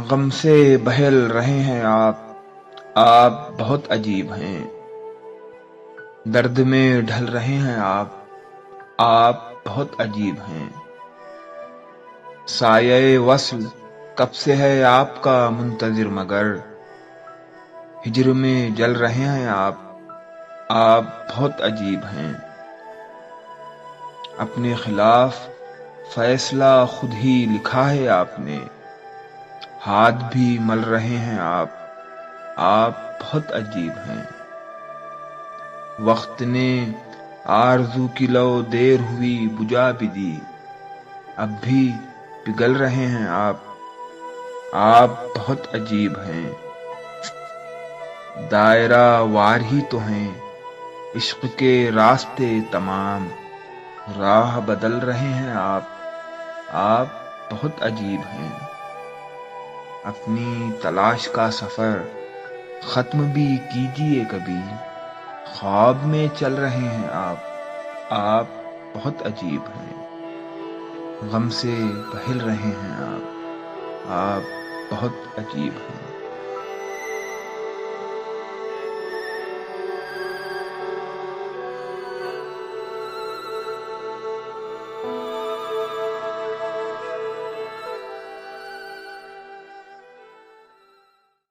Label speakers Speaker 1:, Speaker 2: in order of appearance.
Speaker 1: غم سے بہل رہے ہیں آپ بہت عجیب ہیں۔ درد میں ڈھل رہے ہیں آپ بہت عجیب ہیں۔ سایہ وصل کب سے ہے آپ کا منتظر، مگر ہجر میں جل رہے ہیں آپ بہت عجیب ہیں۔ اپنے خلاف فیصلہ خود ہی لکھا ہے آپ نے، ہاتھ بھی مل رہے ہیں آپ بہت عجیب ہیں۔ وقت نے آرزو کی لو دیر ہوئی بجھا بھی دی، اب بھی پگھل رہے ہیں آپ بہت عجیب ہیں۔ دائرہ وار ہی تو ہیں عشق کے راستے تمام، راہ بدل رہے ہیں آپ بہت عجیب ہیں۔ اپنی تلاش کا سفر ختم بھی کیجئے کبھی، خواب میں چل رہے ہیں آپ بہت عجیب ہیں۔ غم سے بہل رہے ہیں آپ بہت عجیب ہیں۔